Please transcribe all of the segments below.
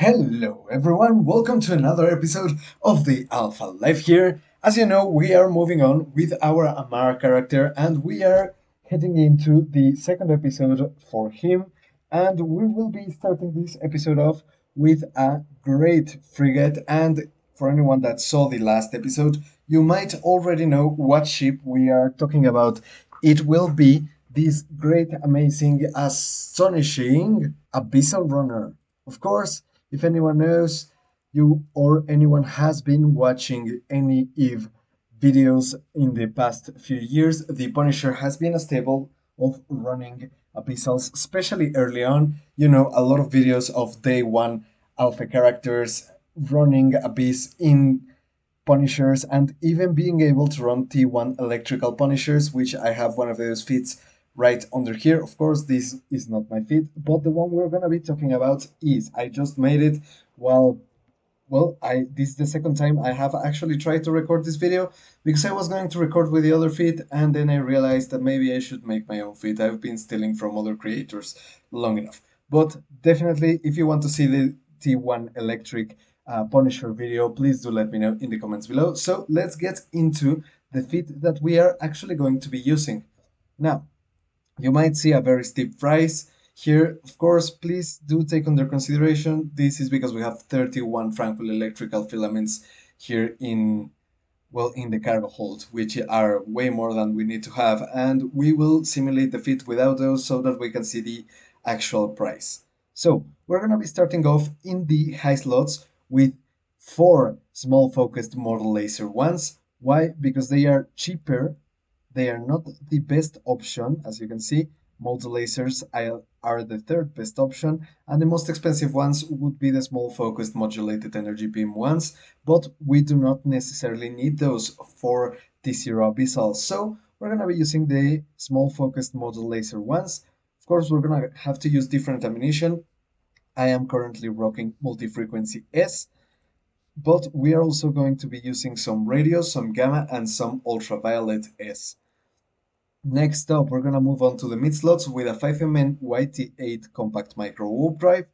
Hello everyone, welcome to another episode of the Alpha Life here. As you know, we are moving on with our Amara character and we are heading into the second episode for him. And we will be starting this episode off with a great frigate. And for anyone that saw the last episode, you might already know what ship we are talking about. It will be this great, amazing, astonishing Abyssal Runner. Of course, if anyone knows, you or anyone has been watching any Eve videos in the past few years, the Punisher has been a staple of running Abyssals, especially early on. You know, a lot of videos of day one alpha characters running Abyss in Punishers and even being able to run T1 electrical Punishers, which I have one of those feats right under here. Of course, this is not my feat, but the one we're gonna be talking about is I just made it while I this is the second time I have actually tried to record this video because I was going to record with the other feed and then I realized that maybe I should make my own feed. I've been stealing from other creators long enough. But definitely, if you want to see the T1 electric Punisher video, please do let me know in the comments below. So let's get into the feed that we are actually going to be using. Now, you might see a very steep price here. Of course, please do take under consideration, this is because we have 31 Frankel electrical filaments here in the cargo hold, which are way more than we need to have, and we will simulate the fit without those so that we can see the actual price. So we're going to be starting off in the high slots with 4 small focused model laser ones. Why? Because they are cheaper. They are not the best option, as you can see. Model lasers are the third best option, and the most expensive ones would be the small focused modulated energy beam ones, but we do not necessarily need those for T0 Abyssal. So we're going to be using the small focused model laser ones. Of course, we're going to have to use different ammunition. I am currently rocking Multifrequency S, but we are also going to be using some radio, some gamma, and some ultraviolet S. Next up, we're gonna move on to the mid slots with a 5mm YT8 compact micro warp drive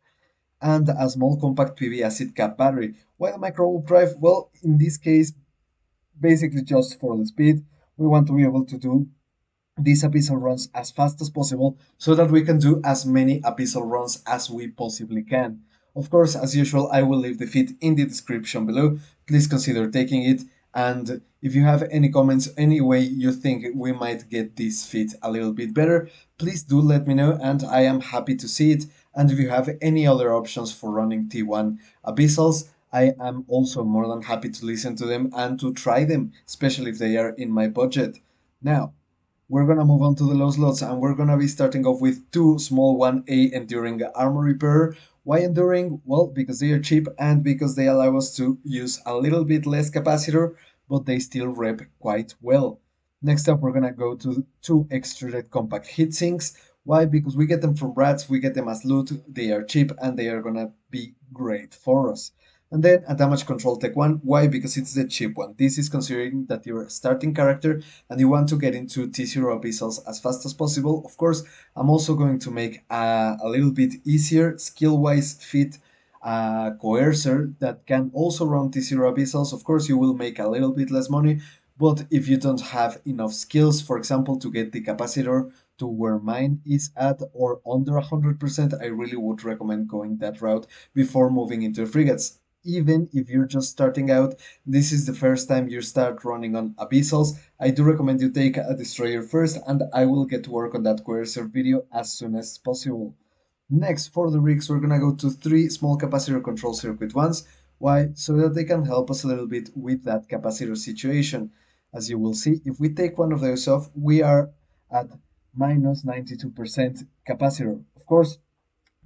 and a small compact PV acid cap battery. Why the micro warp drive? Well, in this case, basically just for the speed. We want to be able to do these abyssal runs as fast as possible so that we can do as many abyssal runs as we possibly can. Of course, as usual, I will leave the feed in the description below. Please consider taking it. And if you have any comments, any way you think we might get this feed a little bit better, please do let me know and I am happy to see it. And if you have any other options for running T1 abyssals, I am also more than happy to listen to them and to try them, especially if they are in my budget. Now, we're gonna move on to the low slots and we're gonna be starting off with 2 small 1A enduring armor repair. Why enduring? Well, because they are cheap and because they allow us to use a little bit less capacitor, but they still rep quite well. Next up, we're gonna go to 2 extruded compact heatsinks. Why? Because we get them from rats, we get them as loot, they are cheap and they are gonna be great for us. And then a damage control tech one. Why? Because it's the cheap one. This is considering that you're a starting character and you want to get into T0 Abyssals as fast as possible. Of course, I'm also going to make a little bit easier skill-wise fit Coercer that can also run T0 Abyssals. Of course, you will make a little bit less money, but if you don't have enough skills, for example, to get the Capacitor to where mine is at or under 100%, I really would recommend going that route before moving into frigates. Even if you're just starting out, this is the first time you start running on Abyssals, I do recommend you take a destroyer first and I will get to work on that Coercer video as soon as possible. Next, for the rigs, we're gonna go to 3 small capacitor control circuit ones. Why? So that they can help us a little bit with that capacitor situation. As you will see, if we take one of those off, we are at minus 92% capacitor. Of course,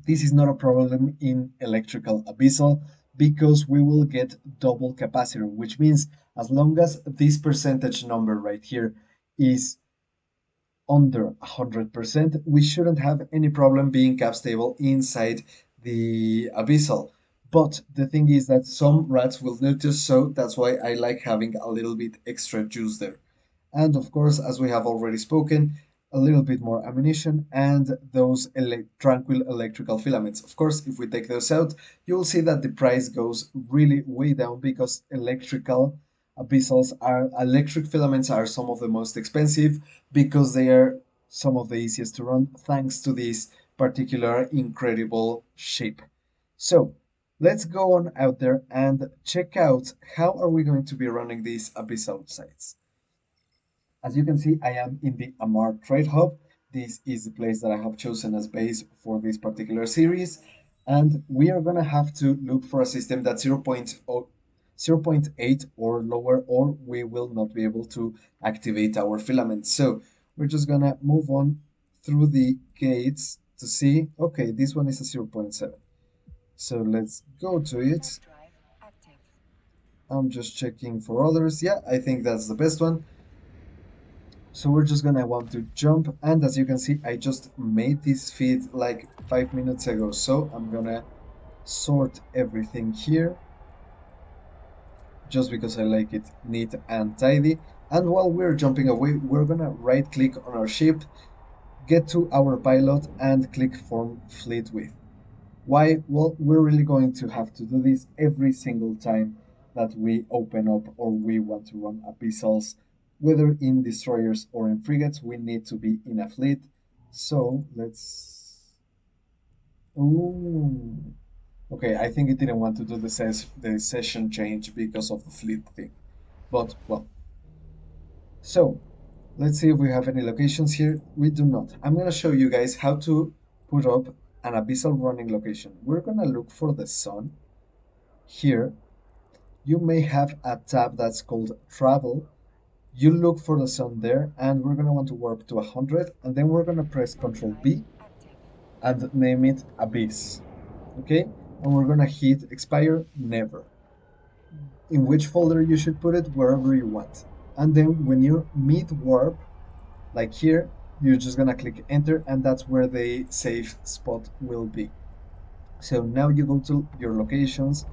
this is not a problem in electrical abyssal because we will get double capacitor, which means as long as this percentage number right here is under 100%, we shouldn't have any problem being cap stable inside the abyssal. But the thing is that some rats will notice, so that's why I like having a little bit extra juice there. And of course, as we have already spoken, a little bit more ammunition, and those tranquil electrical filaments. Of course, if we take those out, you will see that the price goes really way down because electric filaments are some of the most expensive because they are some of the easiest to run thanks to this particular incredible shape. So let's go on out there and check out how are we going to be running these Abyssal sites. As you can see, I am in the Amar Trade Hub. This is the place that I have chosen as base for this particular series. And we are going to have to look for a system that's 0.8 or lower, or we will not be able to activate our filaments. So we're just going to move on through the gates to see, okay, this one is a 0.7. So let's go to it. I'm just checking for others. Yeah, I think that's the best one. So we're just gonna want to jump, and as you can see, I just made this feed like 5 minutes ago. So I'm gonna sort everything here just because I like it neat and tidy. And while we're jumping away, we're gonna right click on our ship, get to our pilot and click form fleet with. Why? Well, we're really going to have to do this every single time that we open up or we want to run abyssals, whether in destroyers or in frigates, we need to be in a fleet. So let's. Ooh. Okay, I think it didn't want to do the session change because of the fleet thing. But well, so let's see if we have any locations here. We do not. I'm gonna show you guys how to put up an abyssal running location. We're gonna look for the sun. Here, you may have a tab that's called travel. You look for the sun there, and we're gonna want to warp to 100, and then we're gonna press Ctrl B and name it Abyss. Okay? And we're gonna hit expire never. In which folder you should put it, wherever you want. And then when you're mid warp, like here, you're just gonna click enter, and that's where the safe spot will be. So now you go to your locations,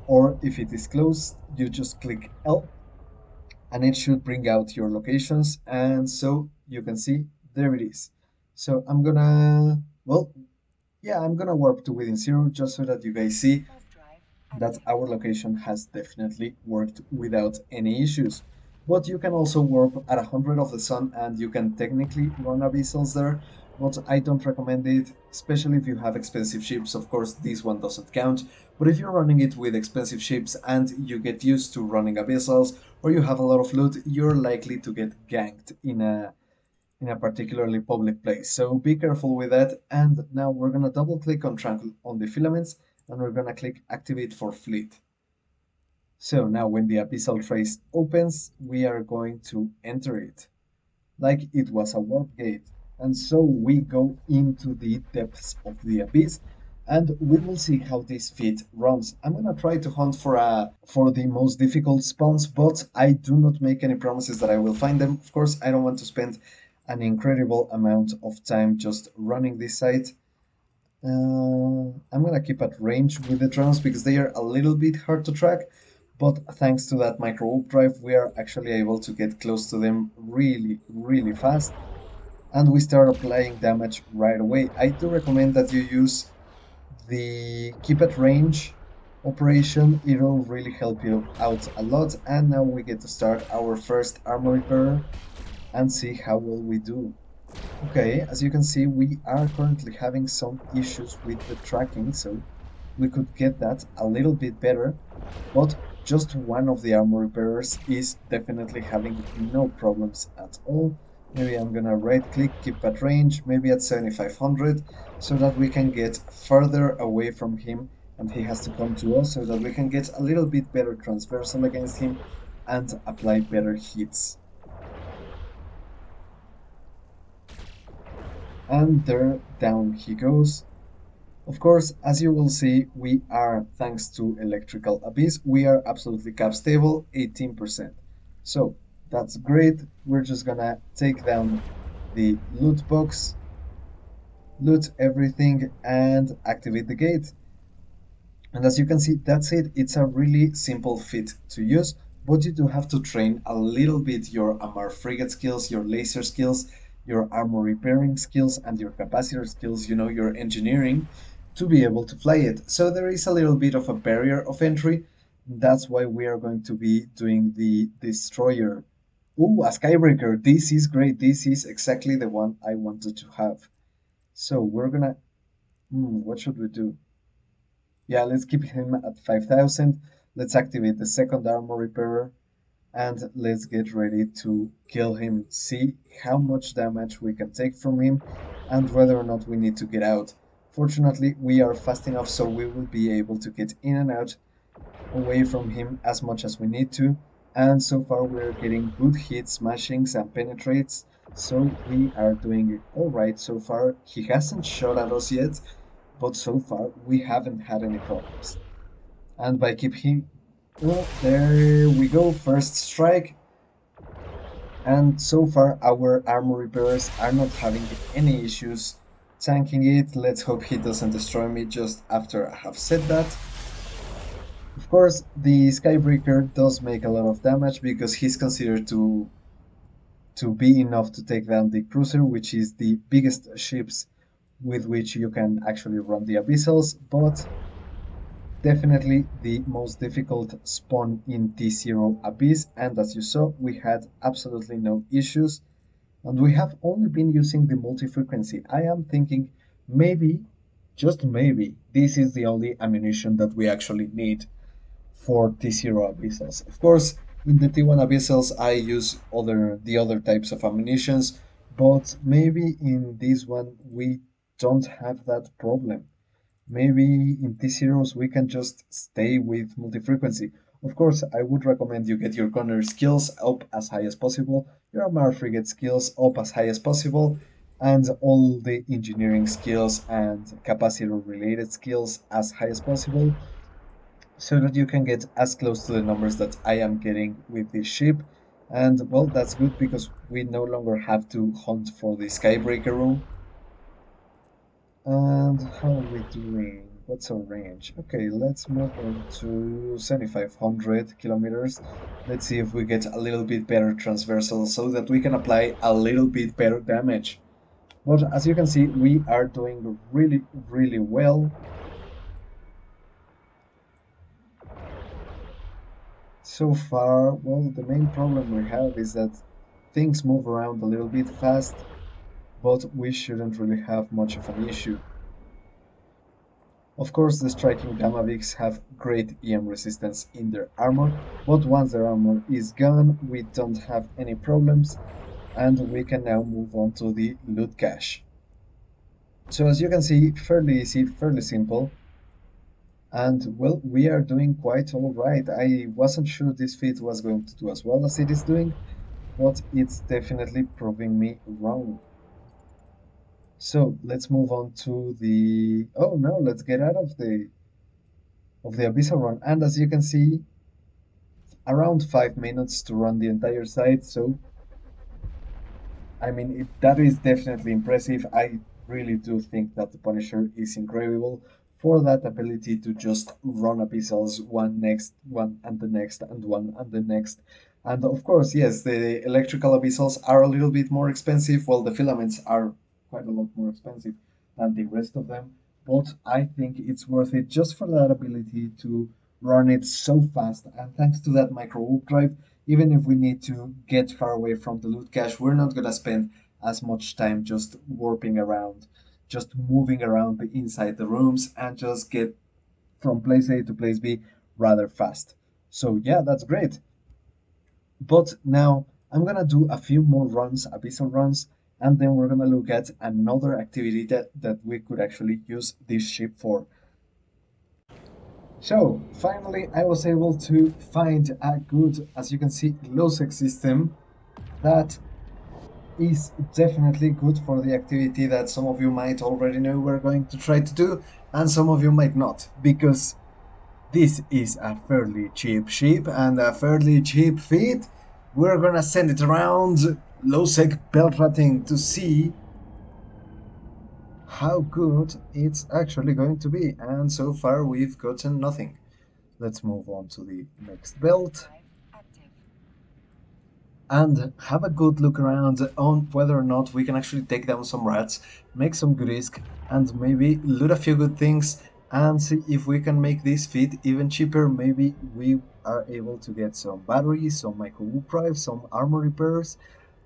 or if it is closed, you just click L and it should bring out your locations. And so you can see there it is. So I'm gonna, well, yeah, I'm gonna warp to within zero just so that you guys see that our location has definitely worked without any issues. But you can also warp at 100 of the sun and you can technically run abyssals there, but I don't recommend it, especially if you have expensive ships. Of course, this one doesn't count, but if you're running it with expensive ships and you get used to running abyssals or you have a lot of loot, you're likely to get ganked in a particularly public place. So be careful with that. And now we're gonna double click on the filaments and we're gonna click activate for fleet. So now when the abyssal trace opens, we are going to enter it like it was a warp gate. And so we go into the depths of the abyss and we will see how this feat runs. I'm gonna try to hunt for the most difficult spawns, but I do not make any promises that I will find them. Of course, I don't want to spend an incredible amount of time just running this site. I'm gonna keep at range with the drones because they are a little bit hard to track, but thanks to that micro warp drive, we are actually able to get close to them really, really fast, and we start applying damage right away. I do recommend that you use the keep at range operation. It'll really help you out a lot. And now we get to start our first armor repair and see how well we do. Okay, as you can see, we are currently having some issues with the tracking, so we could get that a little bit better, but just one of the armor repairers is definitely having no problems at all. Maybe I'm gonna right click, keep at range, maybe at 7500, so that we can get further away from him and he has to come to us so that we can get a little bit better transversal against him and apply better hits. And there, down he goes. Of course, as you will see, we are, thanks to Electrical Abyss, we are absolutely cap stable, 18%. So that's great. We're just gonna take down the loot box, loot everything, and activate the gate. And as you can see, that's it. It's a really simple fit to use, but you do have to train a little bit your Amar frigate skills, your laser skills, your armor repairing skills and your capacitor skills, your engineering, to be able to fly it. So there is a little bit of a barrier of entry. That's why we are going to be doing the destroyer. Ooh, a skybreaker. This is great. This is exactly the one I wanted to have. So we're gonna. What should we do? Yeah, let's keep him at 5,000. Let's activate the second armor repairer and let's get ready to kill him. See how much damage we can take from him and whether or not we need to get out. Fortunately, we are fast enough so we will be able to get in and out away from him as much as we need to. And so far we're getting good hits, smashings and penetrates. So we are doing alright so far. He hasn't shot at us yet, but so far we haven't had any problems. And by keeping... Oh, there we go, first strike. And so far our armor repairers are not having any issues tanking it. Let's hope he doesn't destroy me just after I have said that. Of course, the Skybreaker does make a lot of damage because he's considered to be enough to take down the Cruiser, which is the biggest ships with which you can actually run the Abyssals, but definitely the most difficult spawn in T0 Abyss, and as you saw, we had absolutely no issues, and we have only been using the multi-frequency. I am thinking maybe, just maybe, this is the only ammunition that we actually need for T0 Abyssals. Of course, in the T1 Abyssals, I use the other types of ammunitions, but maybe in this one we don't have that problem. Maybe in T0s we can just stay with multi-frequency. Of course, I would recommend you get your gunner skills up as high as possible, your armor frigate skills up as high as possible, and all the engineering skills and capacitor related skills as high as possible, so that you can get as close to the numbers that I am getting with this ship. And well, that's good because we no longer have to hunt for the Skybreaker room. And how are we doing? What's our range? Okay, let's move on to 7,500 kilometers. Let's see if we get a little bit better transversal so that we can apply a little bit better damage. But as you can see, we are doing really, really well. So far, well, the main problem we have is that things move around a little bit fast, but we shouldn't really have much of an issue. Of course, the striking Gamavix have great EM resistance in their armor, but once their armor is gone, we don't have any problems, and we can now move on to the loot cache. So as you can see, fairly easy, fairly simple. And well, we are doing quite alright. I wasn't sure this feat was going to do as well as it is doing, but it's definitely proving me wrong. So let's move on to the... Oh no, let's get out of the Abyssal run. And as you can see, around 5 minutes to run the entire site. So I mean, that is definitely impressive. I really do think that the Punisher is incredible for that ability to just run abyssals one next one and the next and one and the next. And of course, yes, the electrical abyssals are a little bit more expensive, while the filaments are quite a lot more expensive than the rest of them. But I think it's worth it just for that ability to run it so fast. And thanks to that micro warp drive, even if we need to get far away from the loot cache, we're not gonna spend as much time just warping around, just moving around inside the rooms and just get from place A to place B rather fast. So yeah, that's great. But now I'm gonna do a few more runs, abyssal runs, and then we're gonna look at another activity that we could actually use this ship for. So finally I was able to find a good, as you can see, low-sec system that is definitely good for the activity that some of you might already know we're going to try to do, and some of you might not, because this is a fairly cheap ship and a fairly cheap feat. We're gonna send it around low-sec belt ratting to see how good it's actually going to be, and so far we've gotten nothing. Let's move on to the next belt. and have a good look around on whether or not we can actually take down some rats, make some good isk, and maybe loot a few good things and see if we can make this feat even cheaper. Maybe we are able to get some batteries, some micro drives, some armor repairs,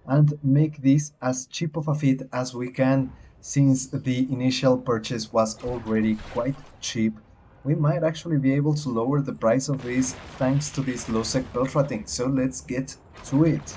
and make this as cheap of a feat as we can, since the initial purchase was already quite cheap. We might actually be able to lower the price of this thanks to this low sec ultra thing, so let's get to it.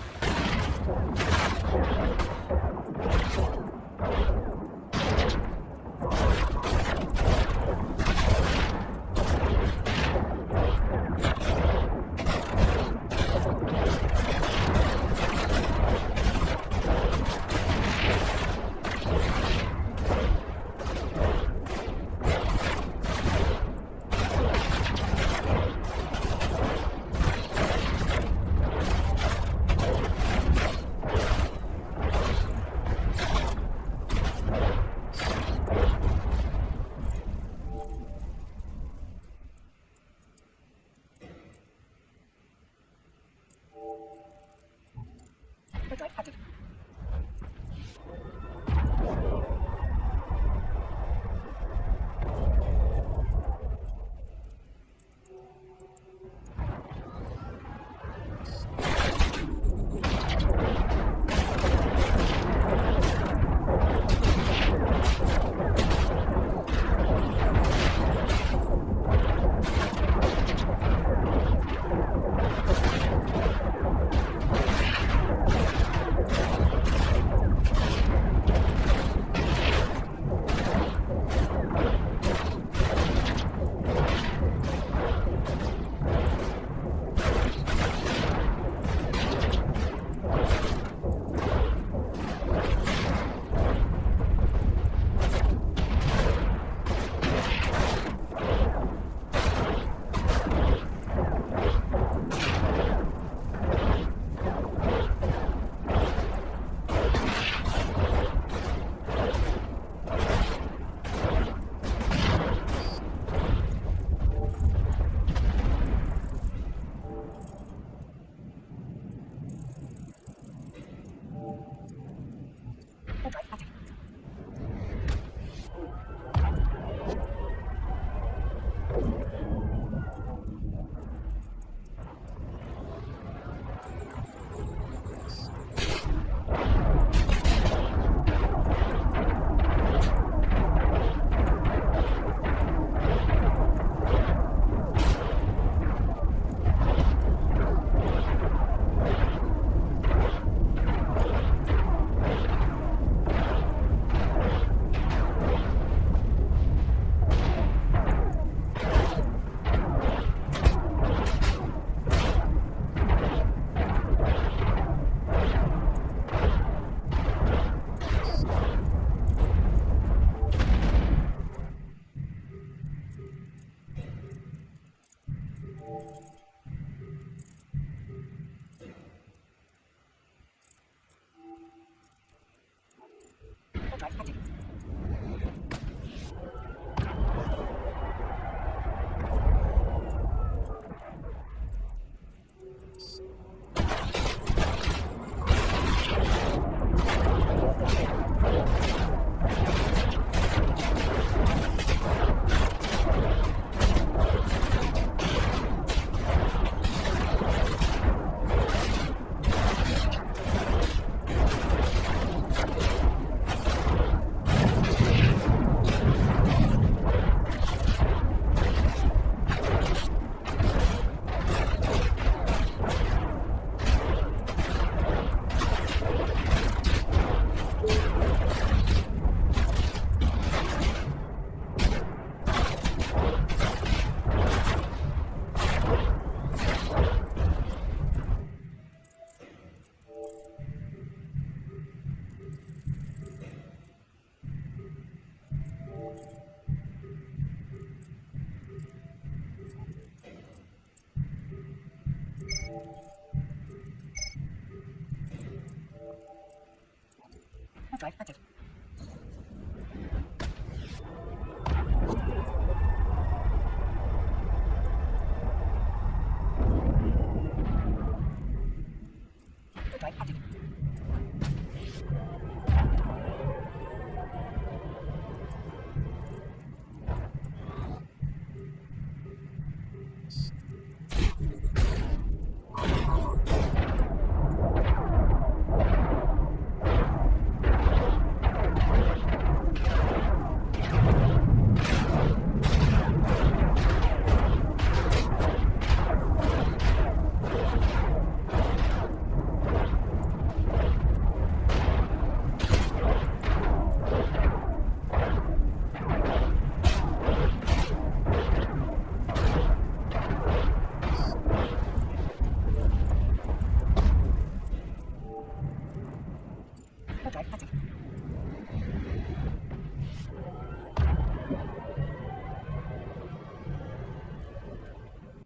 Drive active.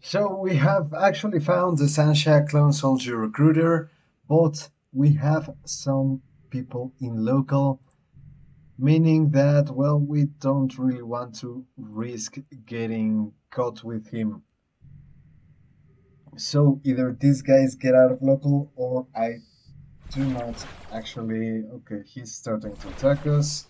So we have actually found the Sansha clone soldier recruiter, but we have some people in local, meaning that, well, we don't really want to risk getting caught with him. So either these guys get out of local or I do not actually. Okay, he's starting to attack us.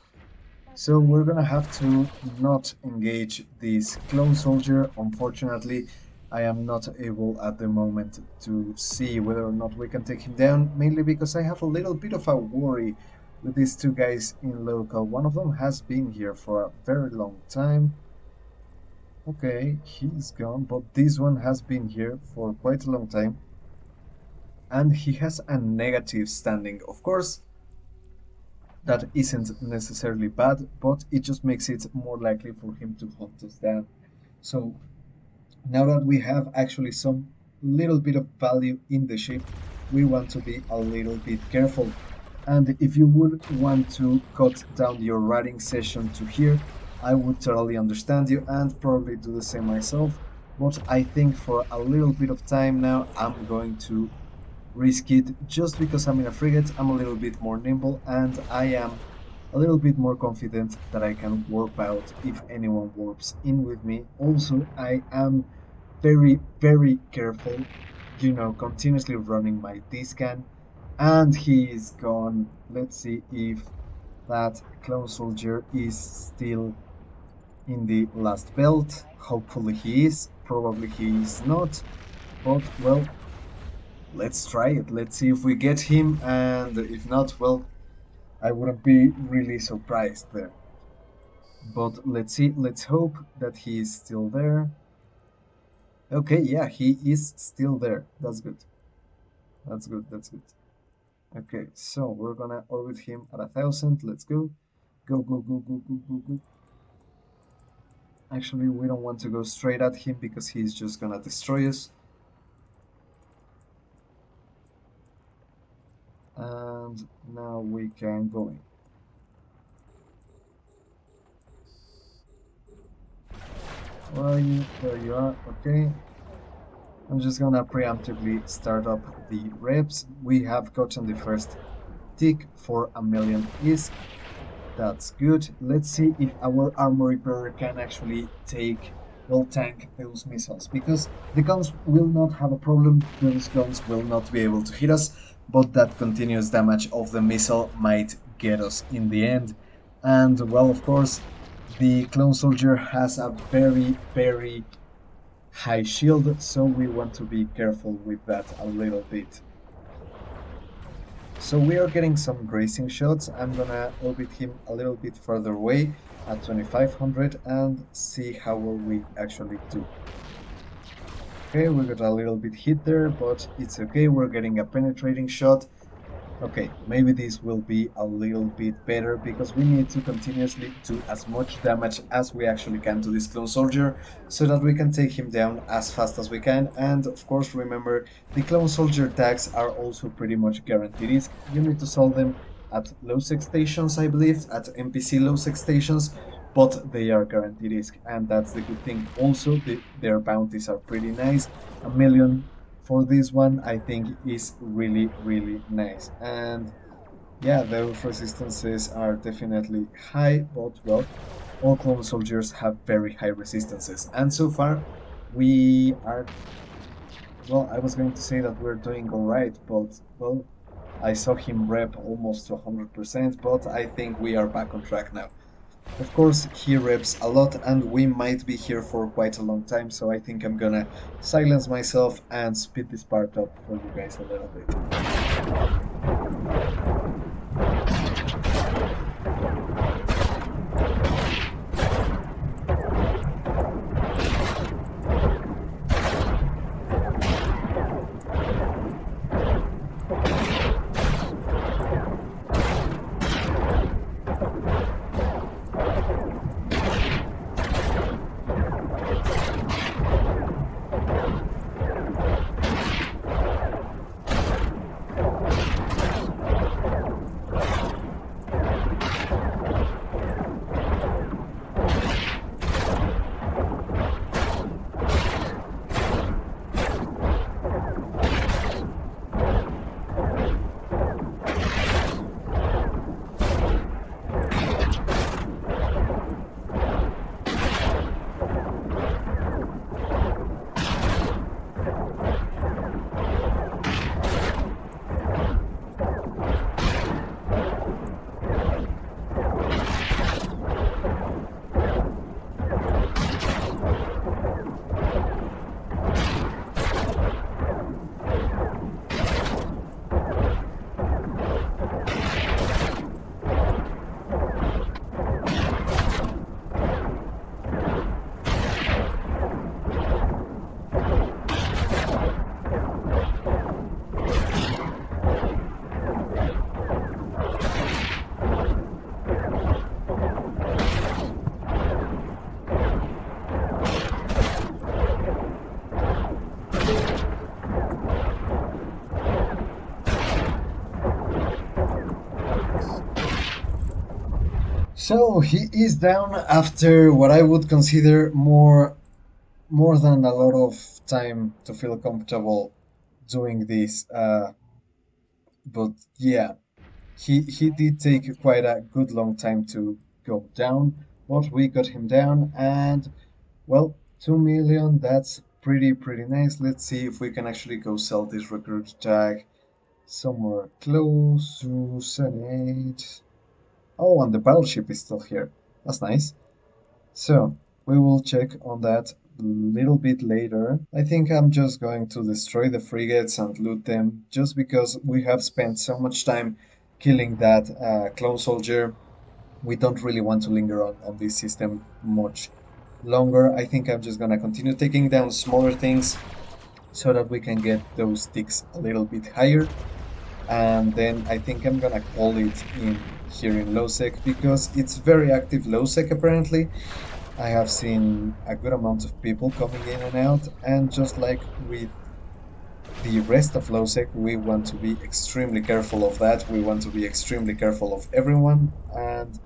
So we're gonna have to not engage this clone soldier. Unfortunately, I am not able at the moment to see whether or not we can take him down, mainly because I have a little bit of a worry with these two guys in local. One of them has been here for a very long time. Okay, he's gone, but this one has been here for quite a long time. And he has a negative standing. Of course, that isn't necessarily bad, but it just makes it more likely for him to hunt us down. So now that we have actually some little bit of value in the ship, we want to be a little bit careful. And if you would want to cut down your writing session to here, I would totally understand you and probably do the same myself. But I think for a little bit of time now, I'm going to risk it just because I'm in a frigate. I'm a little bit more nimble and I am a little bit more confident that I can warp out if anyone warps in with me. Also, I am very, very careful, continuously running my D-scan, and he is gone. Let's see if that clone soldier is still in the last belt. Hopefully he is. Probably he is not. But, well, let's try it. Let's see if we get him, and if not, well, I wouldn't be really surprised there. But let's see, let's hope that he is still there. Okay, yeah, he is still there. That's good. That's good, that's good. Okay, so we're gonna orbit him at 1,000. Let's go. Go, go, go, go, go, go, go. Actually, we don't want to go straight at him because he's just gonna destroy us. And now we can go in. Where are you? There you are. Okay. I'm just gonna preemptively start up the reps. We have gotten the first tick for 1,000,000 is. That's good. Let's see if our armor repairer can actually tank those missiles, because the guns will not have a problem. Those guns will not be able to hit us, but that continuous damage of the missile might get us in the end. And, well, of course, the clone soldier has a very, very high shield, so we want to be careful with that a little bit. So we are getting some grazing shots. I'm gonna orbit him a little bit further away at 2500 and see how well we actually do. Okay, we got a little bit hit there, but it's okay. We're getting a penetrating shot. Okay, maybe this will be a little bit better because we need to continuously do as much damage as we actually can to this clone soldier so that we can take him down as fast as we can. And of course, remember, the clone soldier tags are also pretty much guaranteed. You need to solve them at low sec stations, I believe, at NPC low sec stations, but they are guaranteed risk, and that's the good thing. Also, their bounties are pretty nice. 1,000,000 for this one, I think, is really, really nice. And yeah, those resistances are definitely high, but, well, all clone soldiers have very high resistances. And so far, we are, well, I was going to say that we're doing alright, but, well, I saw him rep almost to 100%, but I think we are back on track now. Of course, he reps a lot and we might be here for quite a long time, so I think I'm gonna silence myself and speed this part up for you guys a little bit. So he is down after what I would consider more than a lot of time to feel comfortable doing this. But yeah, he did take quite a good long time to go down, but we got him down, and well, 2 million. That's pretty nice. Let's see if we can actually go sell this recruit tag somewhere close to 78. Oh, and the battleship is still here. That's nice. So, we will check on that a little bit later. I think I'm just going to destroy the frigates and loot them just because we have spent so much time killing that clone soldier. We don't really want to linger on this system much longer. I think I'm just gonna continue taking down smaller things so that we can get those ticks a little bit higher. And then I think I'm gonna call it in here in lowsec because it's very active lowsec apparently. I have seen a good amount of people coming in and out, and just like with the rest of lowsec, we want to be extremely careful of that. We want to be extremely careful of everyone, and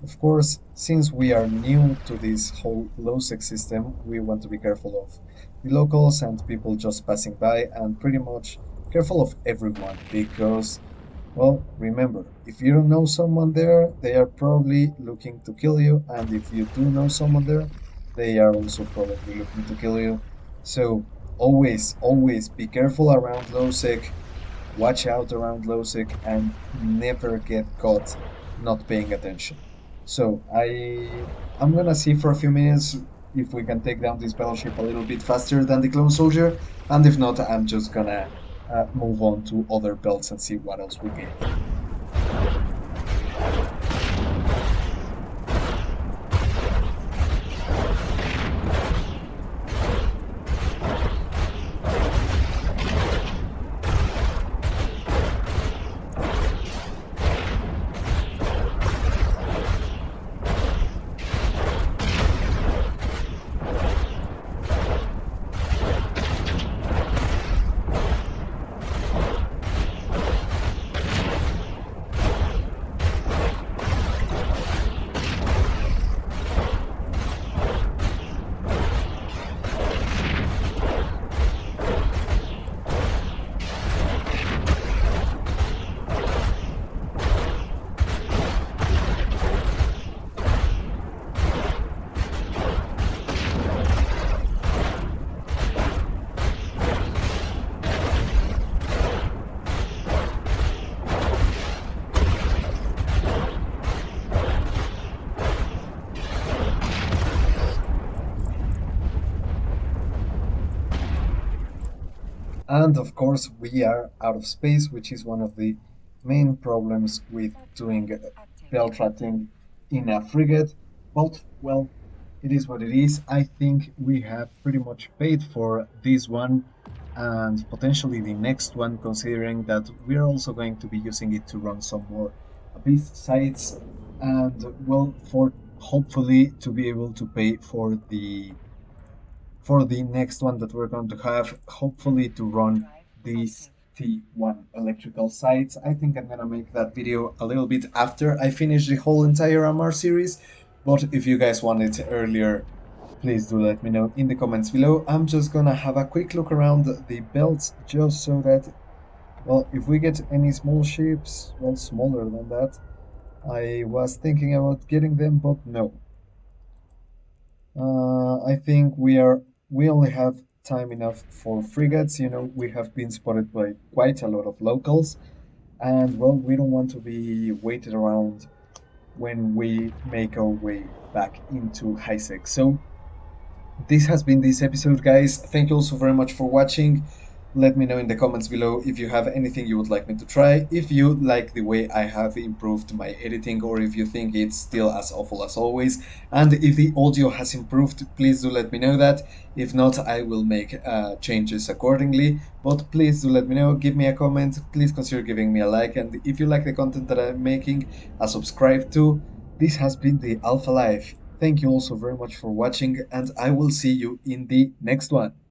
of course, since we are new to this whole lowsec system, we want to be careful of the locals and people just passing by, and pretty much careful of everyone because, well, remember, if you don't know someone there, they are probably looking to kill you, and if you do know someone there, they are also probably looking to kill you. So always be careful around lowsec, watch out around lowsec, and never get caught not paying attention. So I'm gonna see for a few minutes if we can take down this battleship a little bit faster than the clone soldier, and if not, I'm just gonna move on to other belts and see what else we get. And of course, we are out of space, which is one of the main problems with doing belt ratting in a frigate. But, well, it is what it is. I think we have pretty much paid for this one and potentially the next one, considering that we're also going to be using it to run some more Abyss sites and, well, for hopefully to be able to pay for the next one that we're going to have, hopefully to run these T1 electrical sites. I think I'm gonna make that video a little bit after I finish the whole entire MR series, but if you guys want it earlier, please do let me know in the comments below. I'm just gonna have a quick look around the belts just so that, well, if we get any small ships, well, smaller than that, I was thinking about getting them, but no. I think we only have time enough for frigates. You know, we have been spotted by quite a lot of locals, and well, we don't want to be waited around when we make our way back into HiSec. So this has been this episode, guys. Thank you also very much for watching. Let me know in the comments below if you have anything you would like me to try, if you like the way I have improved my editing, or if you think it's still as awful as always, and if the audio has improved, please do let me know that. If not, I will make changes accordingly, but please do let me know, give me a comment, please consider giving me a like, and if you like the content that I'm making, a subscribe too. This has been the Alpha Life. Thank you also very much for watching, and I will see you in the next one.